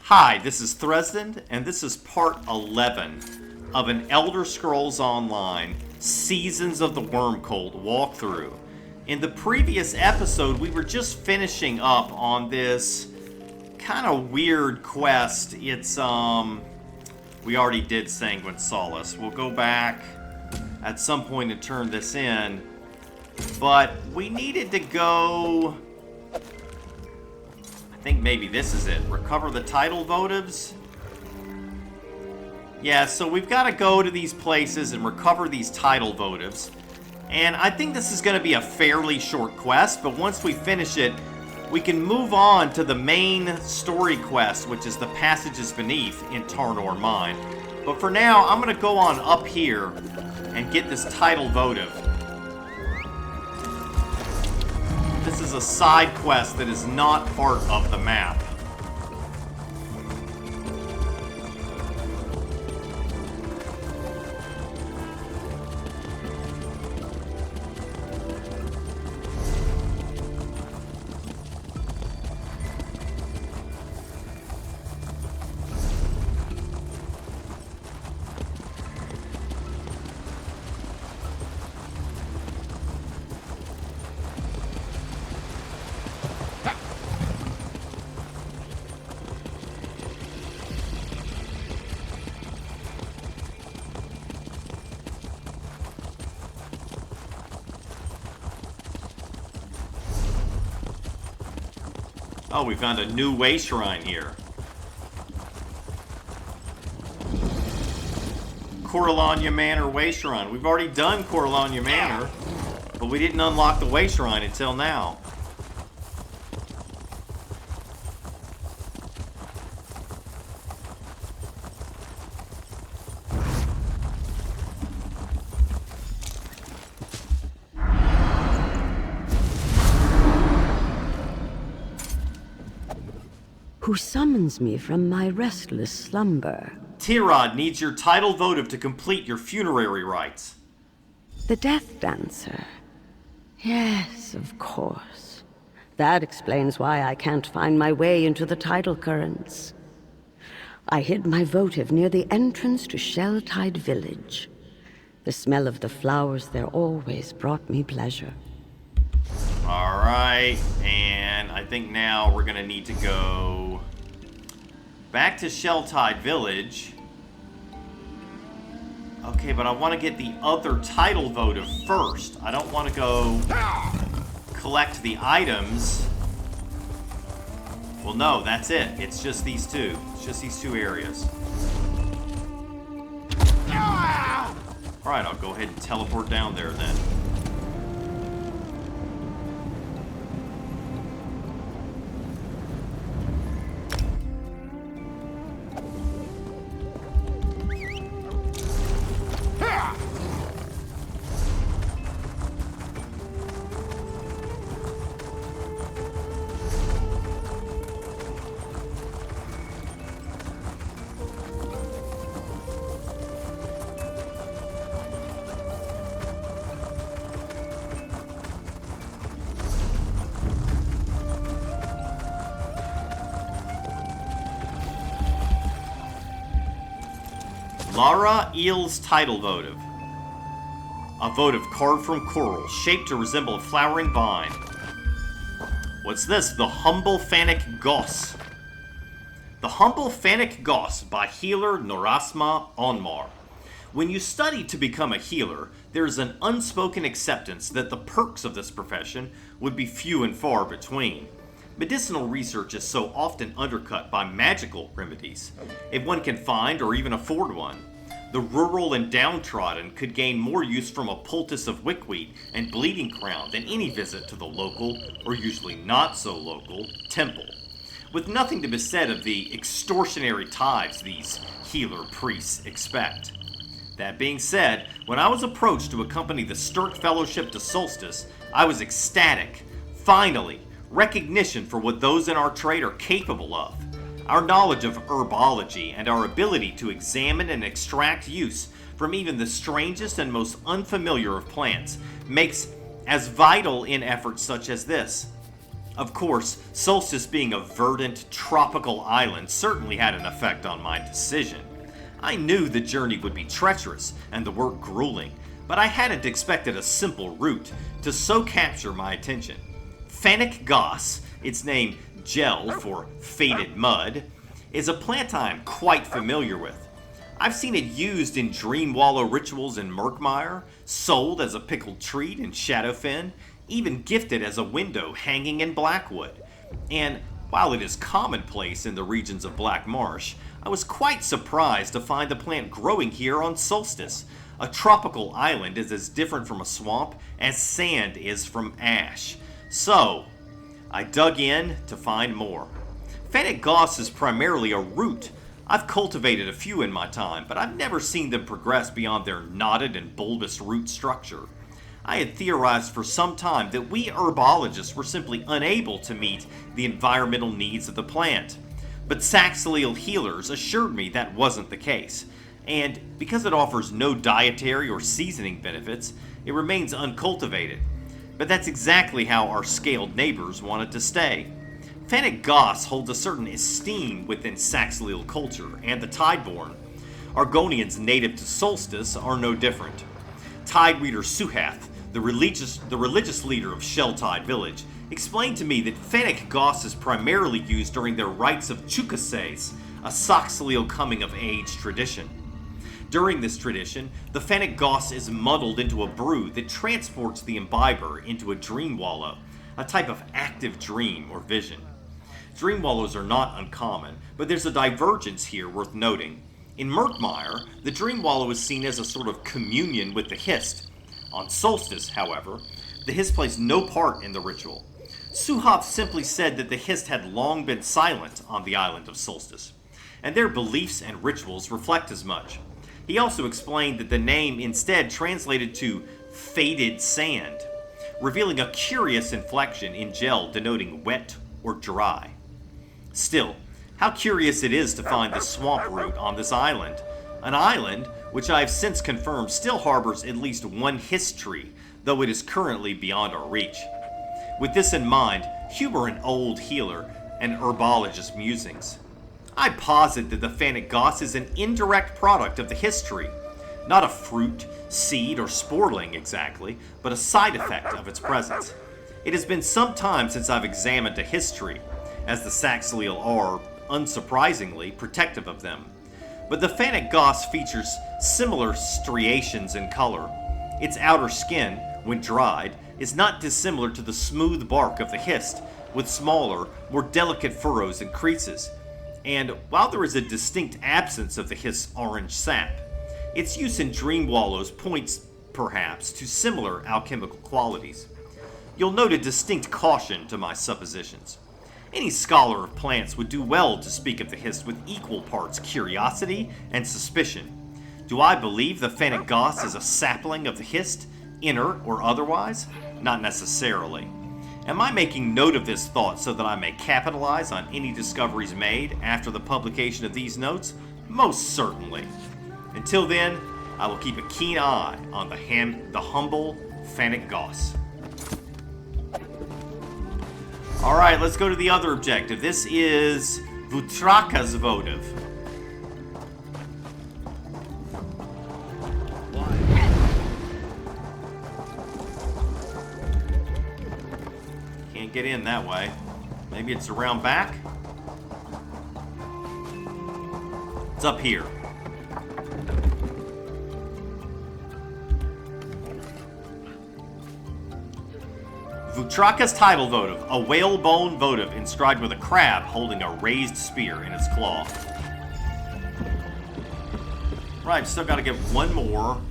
Hi, this is Thresden, and this is part 11 of an Elder Scrolls Online Seasons of the Wormcold walkthrough. In the previous episode, we were just finishing up on this kind of weird quest. It's, we already did Sanguine Solace. We'll go back at some point and turn this in, but we needed to go... I think maybe this is it. Recover the tidal votives? Yeah, so we've got to go to these places and recover these tidal votives. And I think this is going to be a fairly short quest, but once we finish it, we can move on to the main story quest, which is the Passages Beneath in Tarnur Mine. But for now, I'm going to go on up here and get this tidal votive. This is a side quest that is not part of the map. Oh, we found a new way shrine here. Coralania Manor way shrine. We've already done Coralania Manor, but we didn't unlock the way shrine until now. Who summons me from my restless slumber? Teerad needs your tidal votive to complete your funerary rites. The Death-Dancer. Yes, of course. That explains why I can't find my way into the tidal currents. I hid my votive near the entrance to Shelltide Village. The smell of the flowers there always brought me pleasure. Alright, and I think now we're gonna need to go back to Shelltide Village. Okay, but I want to get the other tidal votive first. I don't want to go collect the items. Well, no, that's it. It's just these two. It's just these two areas. Alright, I'll go ahead and teleport down there then. Lara Eel's tidal votive. A votive carved from coral, shaped to resemble a flowering vine. What's this? The Humble Fanic Goss. The Humble Fanic Goss by healer Norasma Onmar. When you study to become a healer, there is an unspoken acceptance that the perks of this profession would be few and far between. Medicinal research is so often undercut by magical remedies, if one can find or even afford one. The rural and downtrodden could gain more use from a poultice of wickweed and bleeding crown than any visit to the local, or usually not so local, temple. With nothing to be said of the extortionary tithes these healer priests expect. That being said, when I was approached to accompany the Sturk Fellowship to Solstice, I was ecstatic. Finally, recognition for what those in our trade are capable of. Our knowledge of herbology and our ability to examine and extract use from even the strangest and most unfamiliar of plants makes as vital in efforts such as this. Of course, Solstice being a verdant, tropical island certainly had an effect on my decision. I knew the journey would be treacherous and the work grueling, but I hadn't expected a simple route to so capture my attention. Fanic Goss, its name Gel for faded mud, is a plant I'm quite familiar with. I've seen it used in Dream Wallow rituals in Murkmire, sold as a pickled treat in Shadowfen, even gifted as a window hanging in Blackwood. And while it is commonplace in the regions of Black Marsh, I was quite surprised to find the plant growing here on Solstice. A tropical island is as different from a swamp as sand is from ash. So, I dug in to find more. Fanic Goss is primarily a root. I've cultivated a few in my time, but I've never seen them progress beyond their knotted and bulbous root structure. I had theorized for some time that we herbologists were simply unable to meet the environmental needs of the plant. But Saxhleel healers assured me that wasn't the case, and because it offers no dietary or seasoning benefits, it remains uncultivated. But that's exactly how our scaled neighbors want it to stay. Fanic Goss holds a certain esteem within Saxhleel culture and the Tideborn. Argonians native to Solstice are no different. Tide Reader Suhath, the religious leader of Shelltide Village, explained to me that Fanic Goss is primarily used during their rites of Chukases, a Saxhleel coming-of-age tradition. During this tradition, the Fanic Goss is muddled into a brew that transports the imbiber into a dream wallow, a type of active dream or vision. Dream wallows are not uncommon, but there's a divergence here worth noting. In Murkmire, the dream wallow is seen as a sort of communion with the Hist. On Solstice, however, the Hist plays no part in the ritual. Suhath simply said that the Hist had long been silent on the island of Solstice, and their beliefs and rituals reflect as much. He also explained that the name instead translated to faded sand, revealing a curious inflection in Gel denoting wet or dry. Still, how curious it is to find the swamp root on this island. An island which I have since confirmed still harbors at least one history, though it is currently beyond our reach. With this in mind, humor an old healer and herbologist musings. I posit that the Fanic Goss is an indirect product of the history, not a fruit, seed, or sporling exactly, but a side effect of its presence. It has been some time since I've examined a history, as the Saxhleel are, unsurprisingly, protective of them. But the Fanic Goss features similar striations in color. Its outer skin, when dried, is not dissimilar to the smooth bark of the Hist, with smaller, more delicate furrows and creases. And while there is a distinct absence of the Hist's orange sap, its use in dream wallows points, perhaps, to similar alchemical qualities. You'll note a distinct caution to my suppositions. Any scholar of plants would do well to speak of the Hist with equal parts curiosity and suspicion. Do I believe the Fanic Goss is a sapling of the Hist, inert or otherwise? Not necessarily. Am I making note of this thought so that I may capitalize on any discoveries made after the publication of these notes? Most certainly. Until then, I will keep a keen eye on the humble Fanic Goss. Alright, let's go to the other objective. This is Vutraka's votive. Can't get in that way. Maybe it's around back? It's up here. Vutraka's tidal votive, a whalebone votive inscribed with a crab holding a raised spear in its claw. Right, still gotta get one more.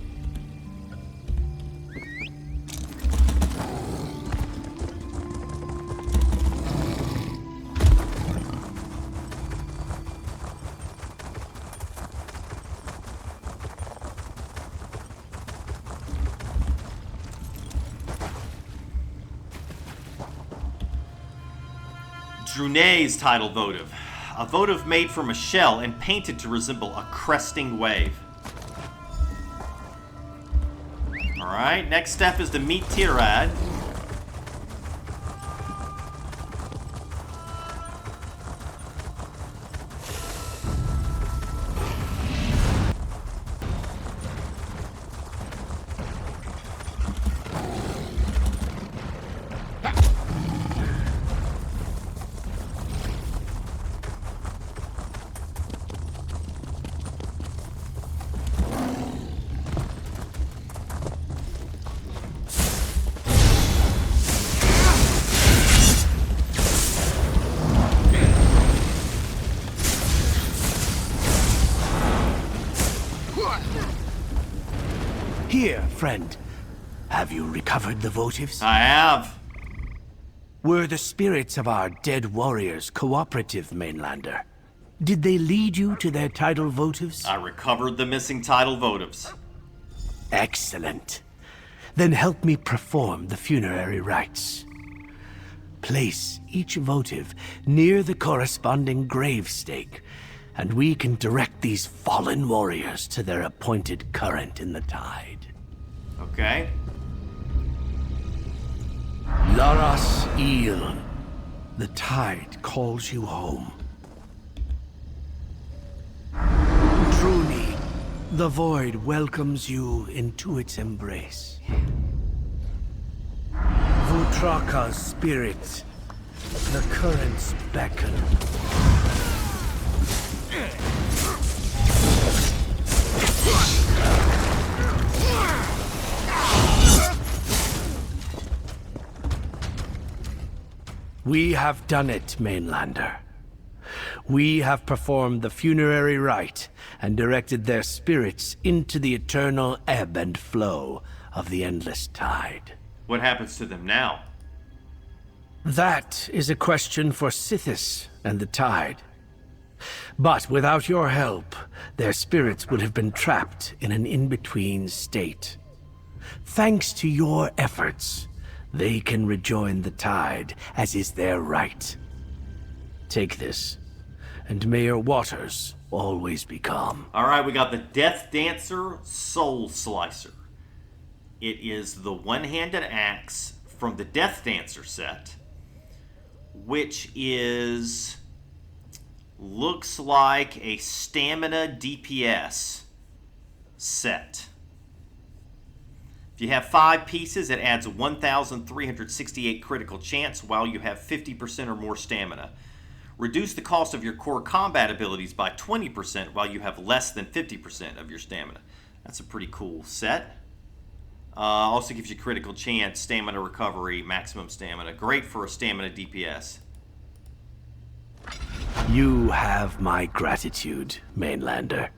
Drunay's tidal votive. A votive made from a shell and painted to resemble a cresting wave. Alright, next step is to meet Teerad. Here, friend. Have you recovered the votives? I have. Were the spirits of our dead warriors cooperative, Mainlander? Did they lead you to their tidal votives? I recovered the missing tidal votives. Excellent. Then help me perform the funerary rites. Place each votive near the corresponding grave stake, and we can direct these fallen warriors to their appointed current in the tide. Okay. Laras Il, the tide calls you home. Truly, the void welcomes you into its embrace. Vutraka's spirit, the currents beckon. We have done it, Mainlander. We have performed the funerary rite and directed their spirits into the eternal ebb and flow of the endless tide. What happens to them now? That is a question for Sithis and the tide. But without your help, their spirits would have been trapped in an in-between state. Thanks to your efforts, they can rejoin the tide, as is their right. Take this, and may your waters always be calm. Alright, we got the Death-Dancer Soul Slicer. It is the one-handed axe from the Death-Dancer set, which is... looks like a stamina DPS set. If you have 5 pieces, it adds 1,368 critical chance while you have 50% or more stamina. Reduce the cost of your core combat abilities by 20% while you have less than 50% of your stamina. That's a pretty cool set. Also gives you critical chance, stamina recovery, maximum stamina. Great for a stamina DPS. You have my gratitude, Mainlander.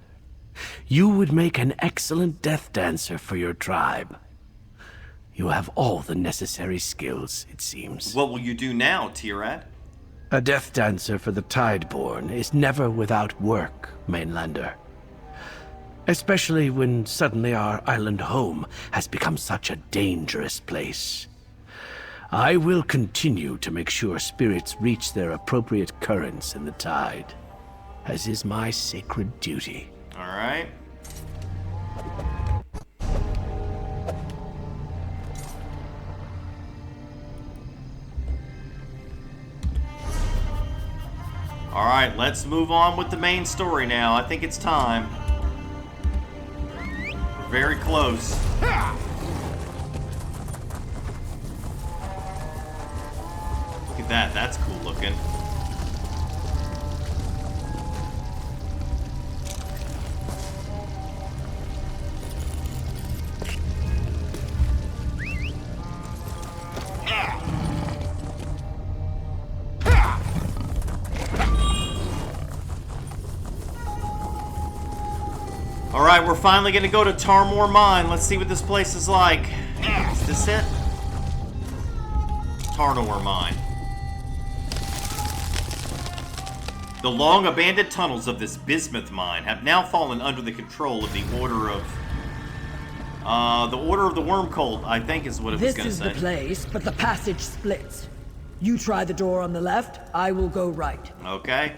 You would make an excellent death dancer for your tribe. You have all the necessary skills, it seems. What will you do now, Teerad? A death dancer for the Tideborn is never without work, Mainlander. Especially when suddenly our island home has become such a dangerous place. I will continue to make sure spirits reach their appropriate currents in the tide, as is my sacred duty. All right. All right, let's move on with the main story now. I think it's time. We're very close. Look at that. That's cool looking. Alright, we're finally gonna go to Tarnur Mine. Let's see what this place is like. Is this it? Tarnur Mine. The long abandoned tunnels of this bismuth mine have now fallen under the control of the Order of... the Order of the Worm Cult, I think is what it was gonna say. This is the place, but the passage splits. You try the door on the left, I will go right. Okay.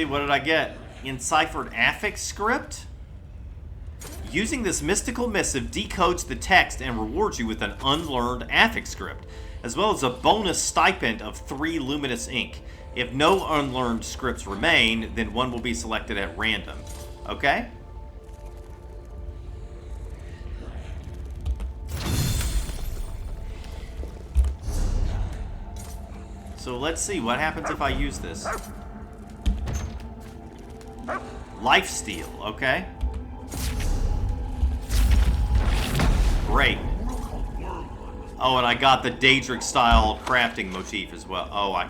What did I get? Enciphered affix script? Using this mystical missive decodes the text and rewards you with an unlearned affix script, as well as a bonus stipend of 3 luminous ink. If no unlearned scripts remain, then one will be selected at random. Okay? So let's see, what happens if I use this? Lifesteal, okay. Great. Oh, and I got the Daedric style crafting motif as well. Oh,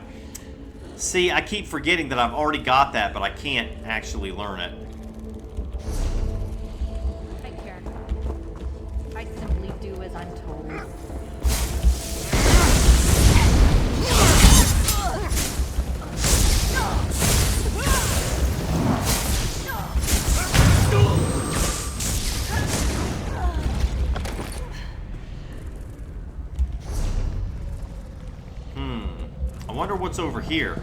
see, I keep forgetting that I've already got that, but I can't actually learn it. I care. I simply do as I'm told. I wonder what's over here.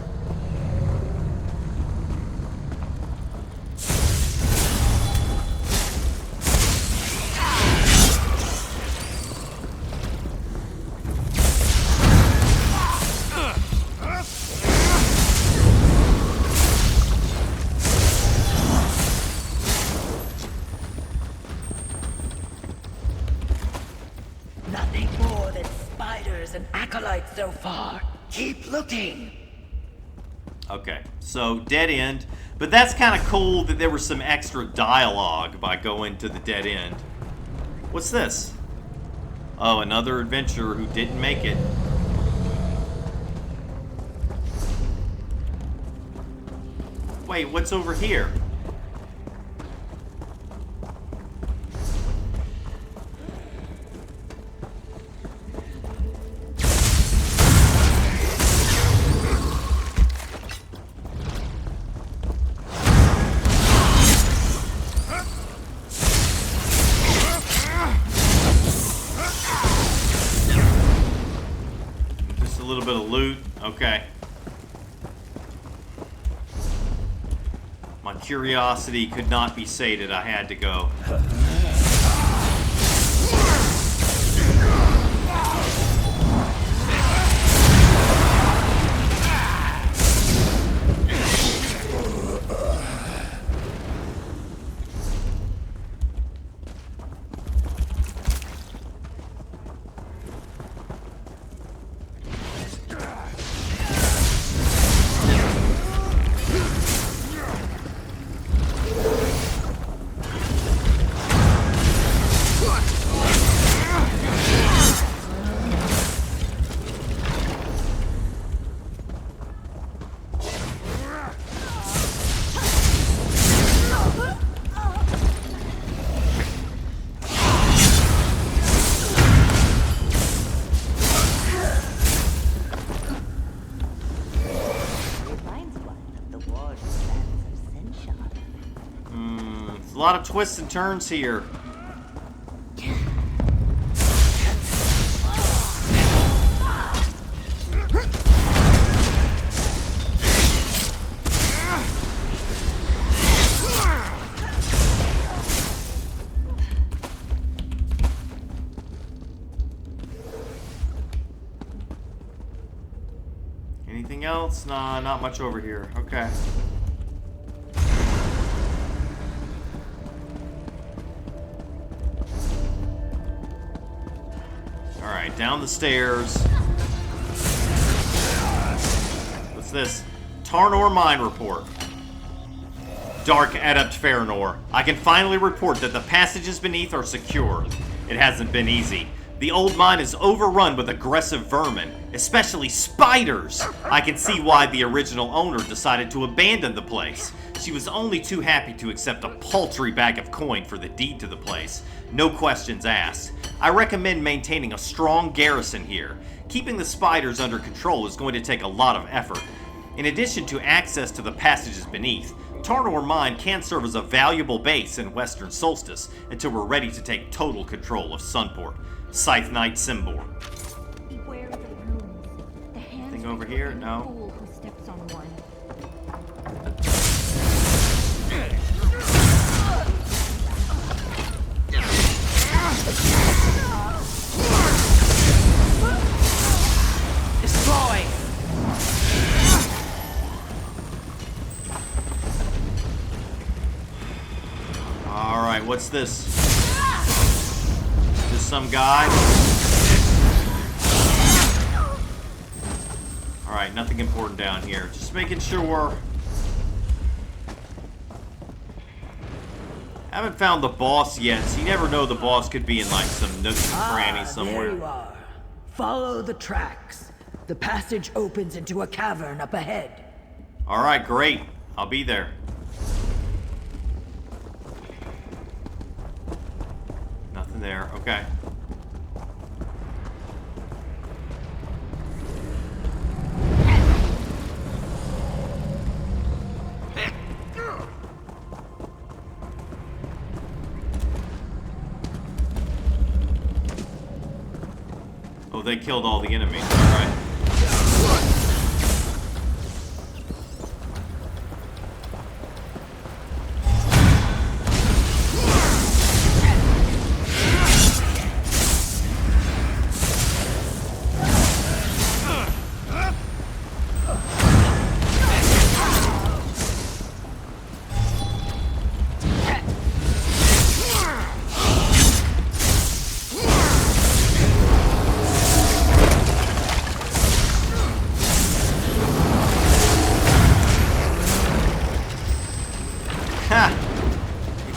Nothing more than spiders and acolytes so far. Keep looking. Okay, so dead end. But that's kind of cool that there was some extra dialogue by going to the dead end. What's this? Oh, another adventurer who didn't make it. Wait, what's over here? Just a little bit of loot. Okay. My curiosity could not be sated. I had to go. A lot of twists and turns here. Anything else? Nah, not much over here. Okay. Alright, down the stairs. What's this? Tarnur Mine report. Dark Adept Farinor. I can finally report that the passages beneath are secure. It hasn't been easy. The old mine is overrun with aggressive vermin, especially spiders. I can see why the original owner decided to abandon the place. She was only too happy to accept a paltry bag of coin for the deed to the place. No questions asked. I recommend maintaining a strong garrison here. Keeping the spiders under control is going to take a lot of effort. In addition to access to the passages beneath, Tarnur Mine can serve as a valuable base in Western Solstice until we're ready to take total control of Sunport. Scythe Knight Symbor. Beware the runes. The hands Anything over here? No. fool who steps on one. Destroy! Alright, what's this? Just some guy? Alright, Alright, nothing important down here. Just making sure. Haven't found the boss yet, so you never know, the boss could be in like some nook and cranny somewhere. There you are. Follow the tracks. The passage opens into a cavern up ahead. Alright, great. I'll be there. Nothing there. Okay. Oh, they killed all the enemies, alright.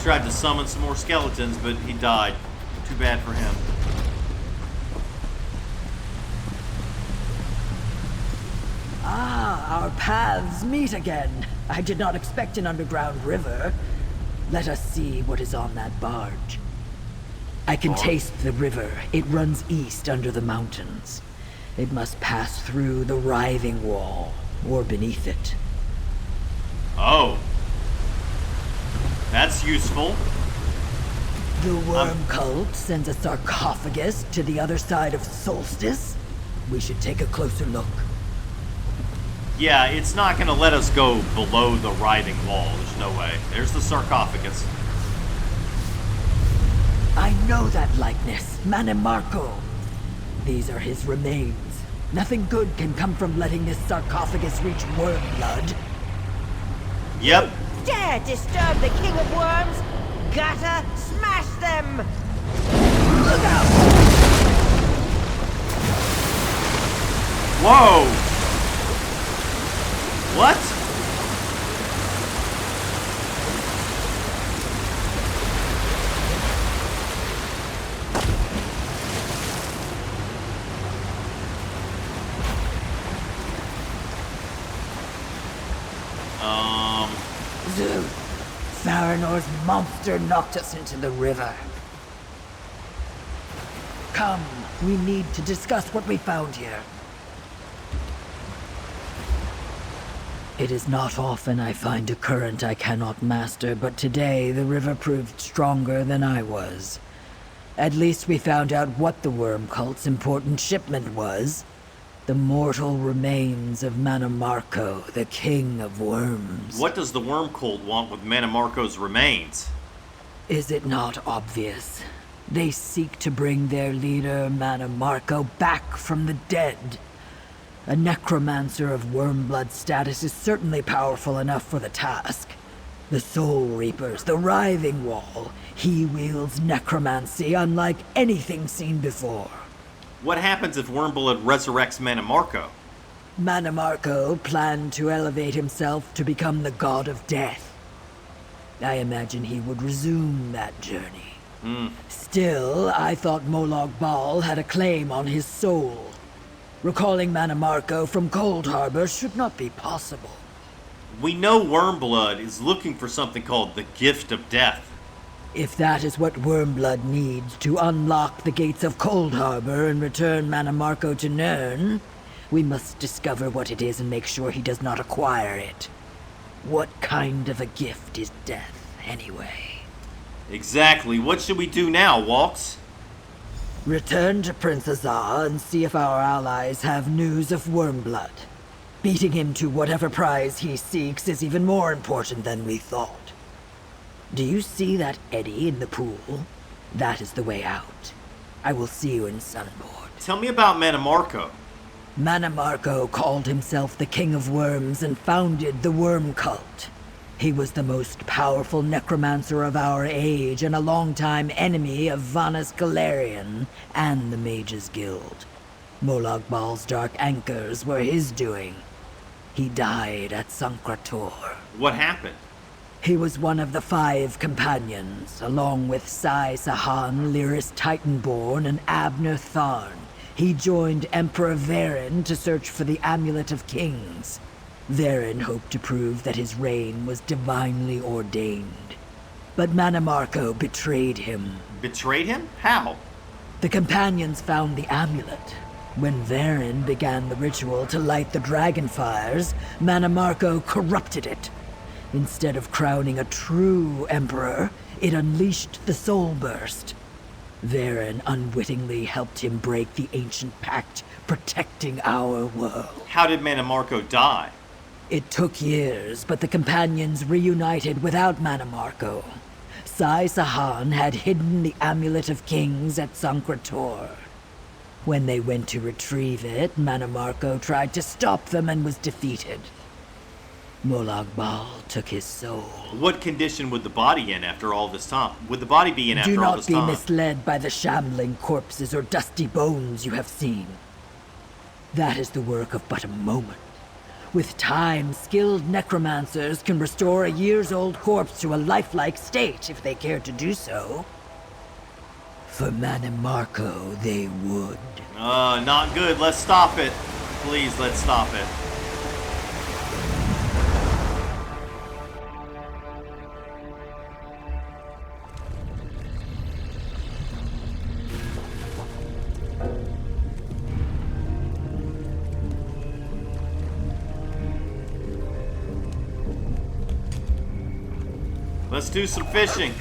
Tried to summon some more skeletons, but he died. Too bad for him. Ah, our paths meet again. I did not expect an underground river. Let us see what is on that barge. I can taste the river. It runs east under the mountains. It must pass through the writhing wall, or beneath it. Oh. That's useful. The worm cult sends a sarcophagus to the other side of Solstice. We should take a closer look. Yeah, it's not gonna let us go below the writhing wall. There's no way. There's the sarcophagus. I know that likeness. Manimarco. These are his remains. Nothing good can come from letting this sarcophagus reach worm blood. Yep. Dare disturb the King of Worms? Gotta smash them! Look out! Whoa! What? Zoom. Tharanor's monster knocked us into the river. Come, we need to discuss what we found here. It is not often I find a current I cannot master, but today the river proved stronger than I was. At least we found out what the worm cult's important shipment was. The mortal remains of Manimarco, the King of Worms. What does the worm cult want with Manimarco's remains? Is it not obvious? They seek to bring their leader, Manimarco, back from the dead. A necromancer of Wormblood status is certainly powerful enough for the task. The Soul Reapers, the Writhing Wall. He wields necromancy unlike anything seen before. What happens if Wormblood resurrects Manimarco? Manimarco planned to elevate himself to become the god of death. I imagine he would resume that journey. Still, I thought Molag Bal had a claim on his soul. Recalling Manimarco from Cold Harbor should not be possible. We know Wormblood is looking for something called the Gift of Death. If that is what Wormblood needs to unlock the gates of Cold Harbor and return Manimarco to Nirn, we must discover what it is and make sure he does not acquire it. What kind of a gift is death, anyway? Exactly. What should we do now, Walks? Return to Prince Azar and see if our allies have news of Wormblood. Beating him to whatever prize he seeks is even more important than we thought. Do you see that eddy in the pool? That is the way out. I will see you in Sunboard. Tell me about Manimarco. Manimarco called himself the King of Worms and founded the Worm Cult. He was the most powerful necromancer of our age and a longtime enemy of Vanus Galarian and the Mages Guild. Molag Bal's dark anchors were his doing. He died at Sankrator. What happened? He was one of the 5 companions, along with Sai Sahan, Lyris Titanborn, and Abner Tharn. He joined Emperor Varen to search for the Amulet of Kings. Varen hoped to prove that his reign was divinely ordained. But Manamarco betrayed him. Betrayed him? How? The companions found the amulet. When Varen began the ritual to light the dragon fires, Manamarco corrupted it. Instead of crowning a true emperor, it unleashed the Soul Burst. Varen unwittingly helped him break the ancient pact protecting our world. How did Manamarco die? It took years, but the companions reunited without Manamarco. Sai Sahan had hidden the Amulet of Kings at Sankrator. When they went to retrieve it, Manamarco tried to stop them and was defeated. Molag Bal took his soul. What condition would the body in after all this time? Would the body be in after all this time? Do not be misled by the shambling corpses or dusty bones you have seen. That is the work of but a moment. With time, skilled necromancers can restore a years-old corpse to a lifelike state if they care to do so. For Manamarco, they would. Not good. Let's stop it. Please, let's stop it. Let's do some fishing.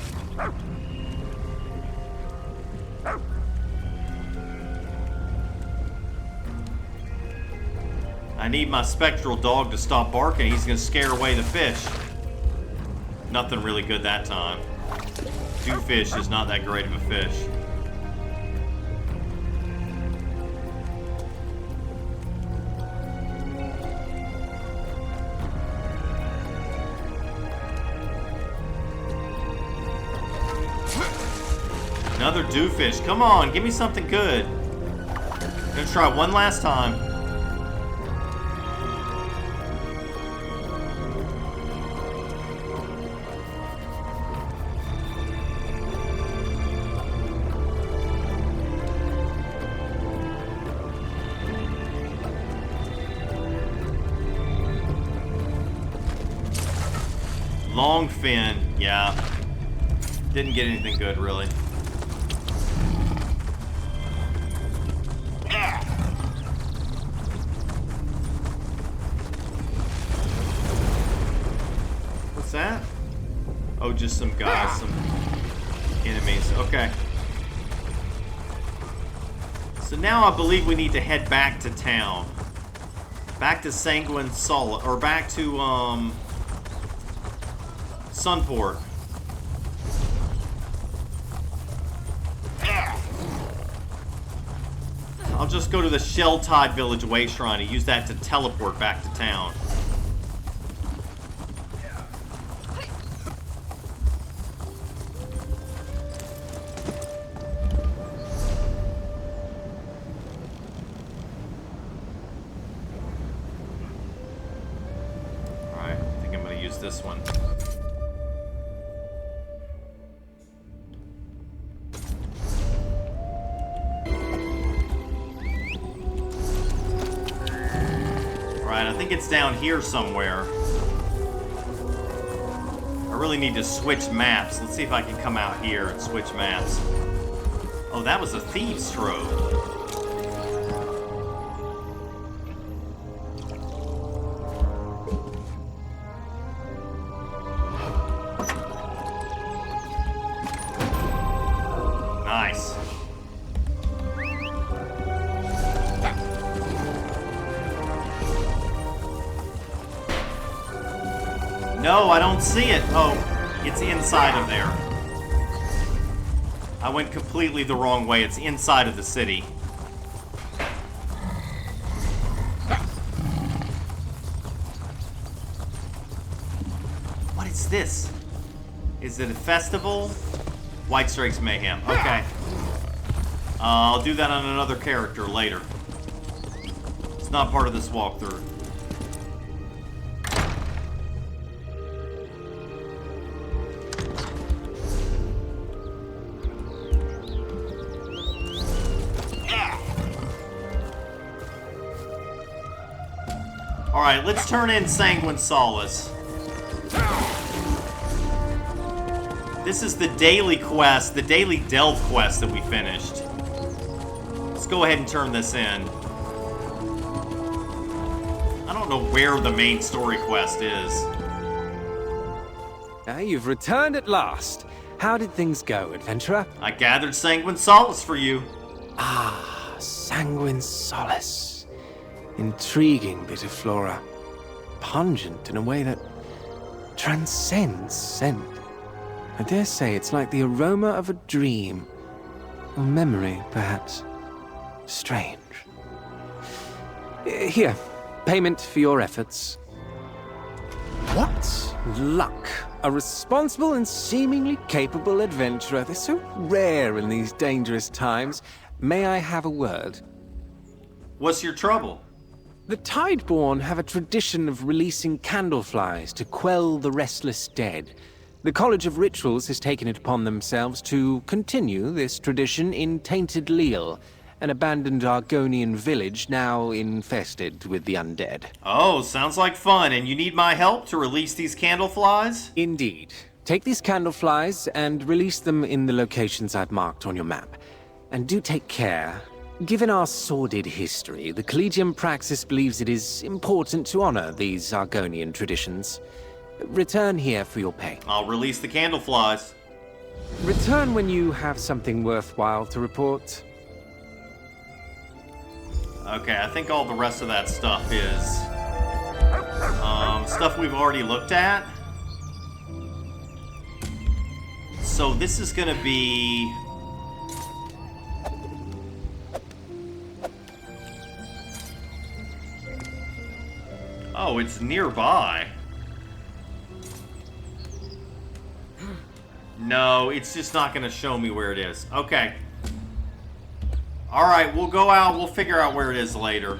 I need my spectral dog to stop barking. He's gonna scare away the fish. Nothing really good that time. Dewfish is not that great of a fish. Another dewfish. Come on, give me something good. I'm gonna try one last time. Long fin, yeah. Didn't get anything good, really. What's that? Oh, just some guys, some enemies. Okay. So now I believe we need to head back to town. Back to Sanguine Sol, or back to, Sunport. I'll just go to the Shell-Tide Village Way Shrine and use that to teleport back to town. Alright, I think I'm going to use this one. I think it's down here somewhere. I really need to switch maps. Let's see if I can come out here and switch maps. Oh, that was a thieves' trove. Nice. No, I don't see it. Oh, it's inside of there. I went completely the wrong way. It's inside of the city. What is this? Is it a festival? White Strike's Mayhem. Okay. I'll do that on another character later. not part of this walkthrough. Alright, let's turn in Sanguine Solace. This is the daily quest, the daily delve quest that we finished. Let's go ahead and turn this in. I don't know where the main story quest is. You've returned at last. How did things go, adventurer? I gathered Sanguine Solace for you. Ah, Sanguine Solace. Intriguing bit of flora. Pungent in a way that transcends scent. I dare say it's like the aroma of a dream. Or memory, perhaps. Strange. Here, payment for your efforts. What luck! A responsible and seemingly capable adventurer. They're so rare in these dangerous times. May I have a word? What's your trouble? The Tideborn have a tradition of releasing candleflies to quell the restless dead. The College of Rituals has taken it upon themselves to continue this tradition in Tainted Leal, an abandoned Argonian village now infested with the undead. Oh, sounds like fun, and you need my help to release these candleflies? Indeed. Take these candleflies and release them in the locations I've marked on your map. And do take care. Given our sordid history, the Collegium Praxis believes it is important to honor these Argonian traditions. Return here for your pay. I'll release the candleflies. Return when you have something worthwhile to report. Okay, I think all the rest of that stuff is stuff we've already looked at. So this is gonna be... Oh, it's nearby. No, it's just not gonna show me where it is. Okay. Alright, we'll go out, we'll figure out where it is later.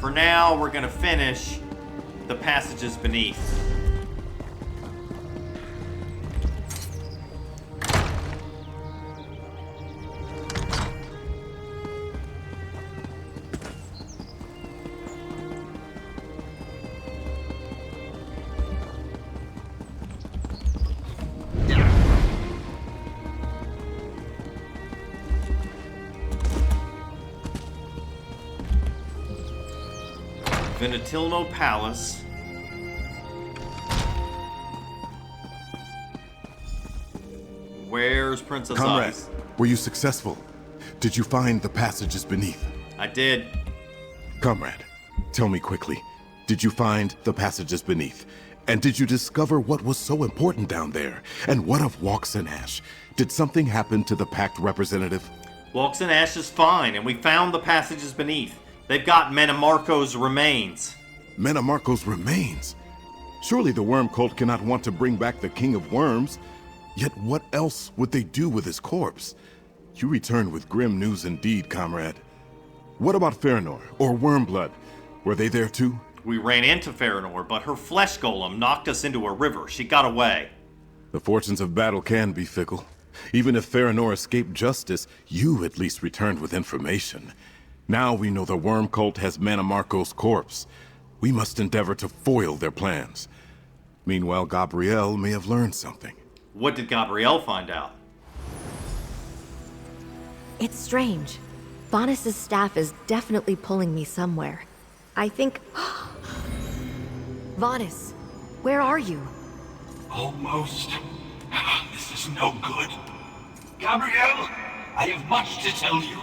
For now, we're gonna finish the passages beneath. Venetilno Palace. Where's Princess Comrade, Ice? were you successful? Did you find the passages beneath? I did. Comrade, tell me quickly, did you find the passages beneath? And did you discover what was so important down there? And what of Walks and Ash? Did something happen to the Pact representative? Walks and Ash is fine, and we found the passages beneath. They've got Menamarco's remains. Menamarco's remains? Surely the Worm Cult cannot want to bring back the King of Worms. Yet what else would they do with his corpse? You return with grim news indeed, comrade. What about Farinor, or Wormblood? Were they there too? We ran into Farinor, but her flesh golem knocked us into a river. She got away. The fortunes of battle can be fickle. Even if Farinor escaped justice, you at least returned with information. Now we know the Worm Cult has Menamarco's corpse. We must endeavor to foil their plans. Meanwhile, Gabrielle may have learned something. What did Gabrielle find out? It's strange. Vonis's staff is definitely pulling me somewhere. I think... Vonis, where are you? Almost. This is no good. Gabrielle, I have much to tell you.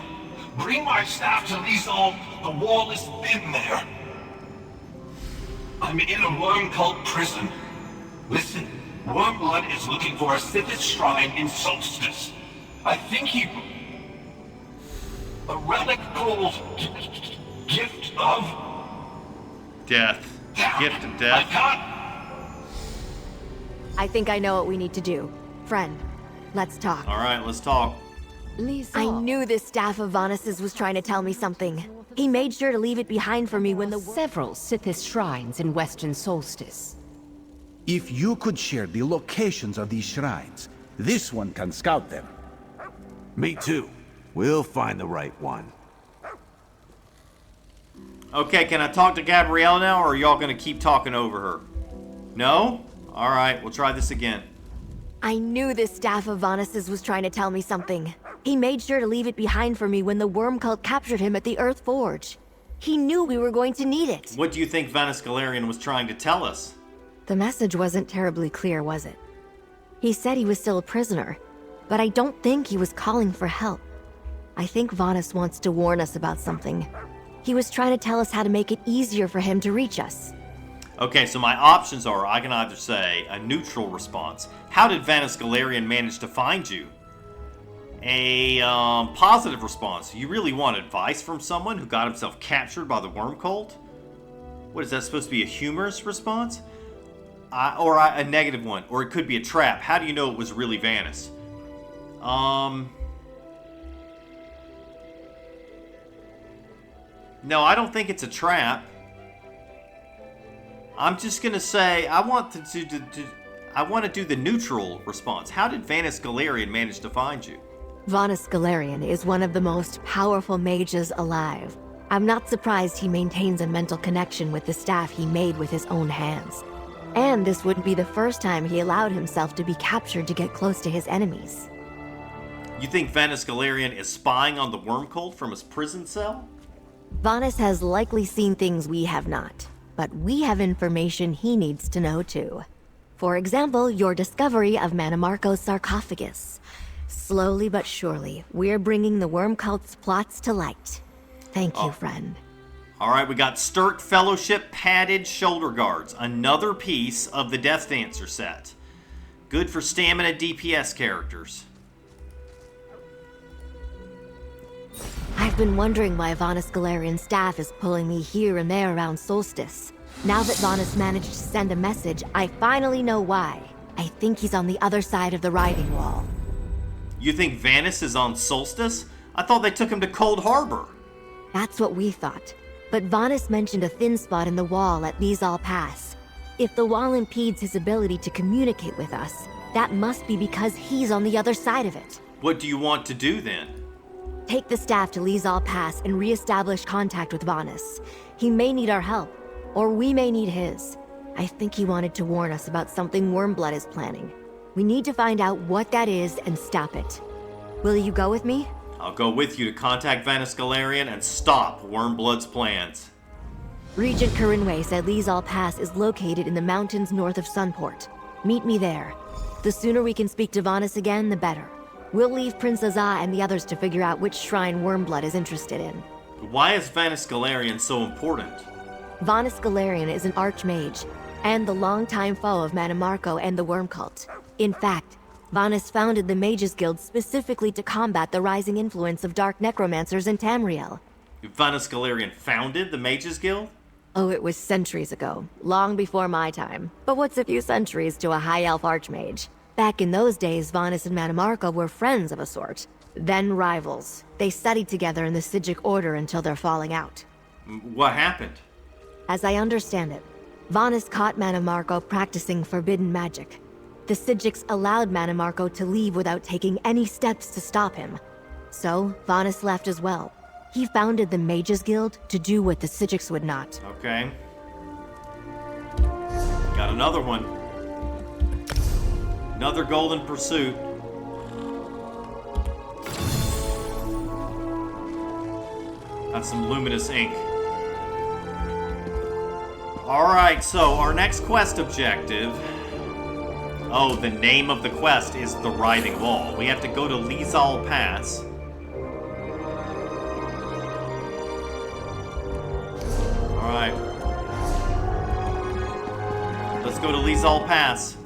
Bring my staff to Lizal. The wall is thin there. I'm in a Worm Cult prison. Listen, Wormblood is looking for a Sithis shrine in Solstice. I think he... a relic called... Gift of... Death. Gift of I death. can't... I think I know what we need to do. Friend, let's talk. Alright, let's talk. I knew this staff of Vonis's was trying to tell me something. He made sure to leave it behind for me when the Several Sithis shrines in Western Solstice. If you could share the locations of these shrines, this one can scout them. Me too. We'll find the right one. Okay, can I talk to Gabrielle now, or are y'all gonna keep talking over her? No? Alright, we'll try this again. I knew this staff of Vanus's was trying to tell me something. He made sure to leave it behind for me when the worm cult captured him at the Earth Forge. He knew we were going to need it. What do you think Vanus Galarian was trying to tell us? The message wasn't terribly clear, was it? He said he was still a prisoner, but I don't think he was calling for help. I think Vanus wants to warn us about something. He was trying to tell us how to make it easier for him to reach us. Okay, so my options are, I can either say a neutral response. How did Vanus Galarian manage to find you? A positive response. You really want advice from someone who got himself captured by the worm cult? What is that supposed to be, a humorous response? Or a negative one. Or it could be a trap. How do you know it was really Vanus? No, I don't think it's a trap. I'm just gonna say I want to do the neutral response. How did Vanus Galarian manage to find you? Vanus Galarian is one of the most powerful mages alive. I'm not surprised he maintains a mental connection with the staff he made with his own hands. And this wouldn't be the first time he allowed himself to be captured to get close to his enemies. You think Vanus Galarian is spying on the worm cult from his prison cell? Vanus has likely seen things we have not. But we have information he needs to know too. For example, your discovery of Manamarco's sarcophagus. Slowly but surely, we're bringing the worm cult's plots to light. Thank you, friend. Alright, we got Stirk Fellowship padded shoulder guards. Another piece of the Death-Dancer set. Good for stamina DPS characters. I've been wondering why Vanus Galarian's staff is pulling me here and there around Solstice. Now that Vanus managed to send a message, I finally know why. I think he's on the other side of the riding wall. You think Vanus is on Solstice? I thought they took him to Cold Harbor. That's what we thought. But Vanus mentioned a thin spot in the wall at Lizal Pass. If the wall impedes his ability to communicate with us, that must be because he's on the other side of it. What do you want to do then? Take the staff to Lizal Pass and re-establish contact with Vanus. He may need our help, or we may need his. I think he wanted to warn us about something Wormblood is planning. We need to find out what that is and stop it. Will you go with me? I'll go with you to contact Vanus Galarian and stop Wormblood's plans. Regent Corinway said Lizal Pass is located in the mountains north of Sunport. Meet me there. The sooner we can speak to Vanus again, the better. We'll leave Prince Azah and the others to figure out which shrine Wormblood is interested in. Why is Vanus Galarian so important? Vanus Galarian is an archmage, and the longtime foe of Manamarco and the Worm Cult. In fact, Vanus founded the Mages Guild specifically to combat the rising influence of dark necromancers in Tamriel. Vanus Galarian founded the Mages Guild? Oh, it was centuries ago, long before my time. But what's a few centuries to a high elf archmage? Back in those days, Vanus and Manamarco were friends of a sort, then rivals. They studied together in the Sigic Order until their falling out. What happened? As I understand it, Vanus caught Manamarco practicing forbidden magic. The Sigics allowed Manamarco to leave without taking any steps to stop him. So, Vanus left as well. He founded the Mages Guild to do what the Sigics would not. Okay. Got another one. Another golden pursuit. That's some luminous ink. Alright, so our next quest objective... Oh, the name of the quest is the Riding Wall. We have to go to Lizal Pass. Alright. Let's go to Lizal Pass.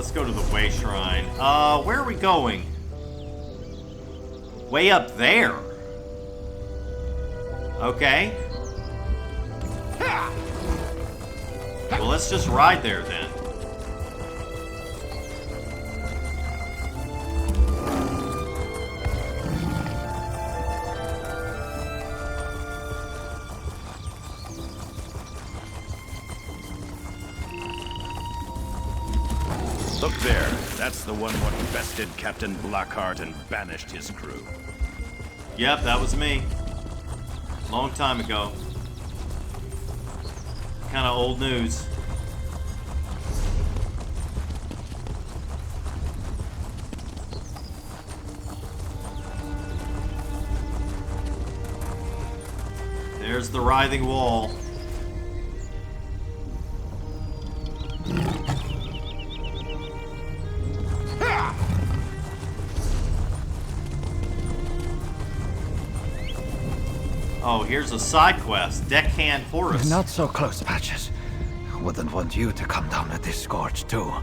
let's go to the Way Shrine. Where are we going? Way up there. Okay. Well, let's just ride there then. Look there. That's the one what bested Captain Blackheart and banished his crew. Yep, that was me. Long time ago. Kind of old news. There's the writhing wall. Oh, here's a side quest. Deckhand Horus. Not so close, Patches. Wouldn't want you to come down with this scourge, too.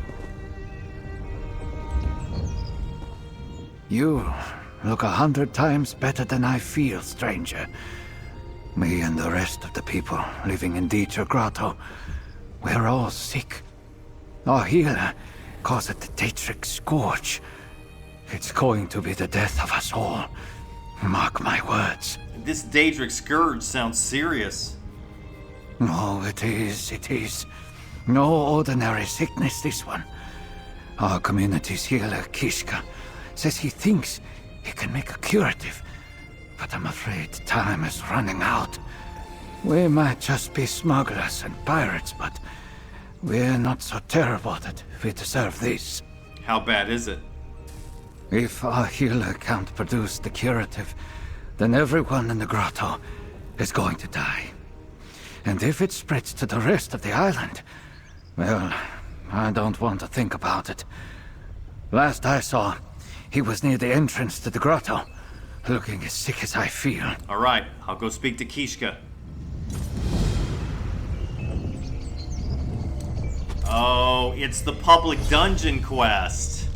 You look 100 times better than I feel, stranger. Me and the rest of the people living in Death's Grotto, we're all sick. Our healer calls it the Daedric Scourge. It's going to be the death of us all. Mark my words. This Daedric Scourge sounds serious. Oh, it is, it is. No ordinary sickness, this one. Our community's healer, Kishka, says he thinks he can make a curative. But I'm afraid time is running out. We might just be smugglers and pirates, but we're not so terrible that we deserve this. How bad is it? If our healer can't produce the curative, then everyone in the grotto is going to die. And if it spreads to the rest of the island, well, I don't want to think about it. Last I saw, he was near the entrance to the grotto, looking as sick as I feel. Alright, I'll go speak to Kishka. Oh, it's the public dungeon quest.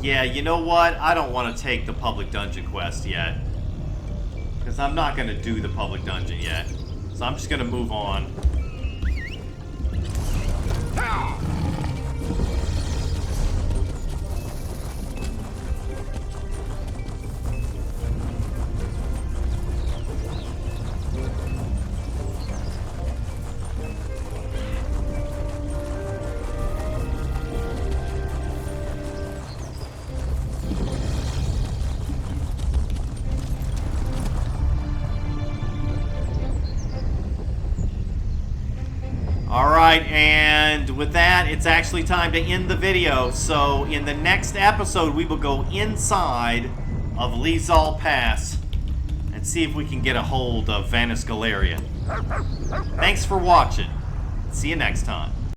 Yeah, you know what? I don't want to take the public dungeon quest yet. Because I'm not going to do the public dungeon yet. So I'm just going to move on. Alright, and with that, it's actually time to end the video. So, in the next episode, we will go inside of Lizal Pass and see if we can get a hold of Vanis Galarian. Thanks for watching. See you next time.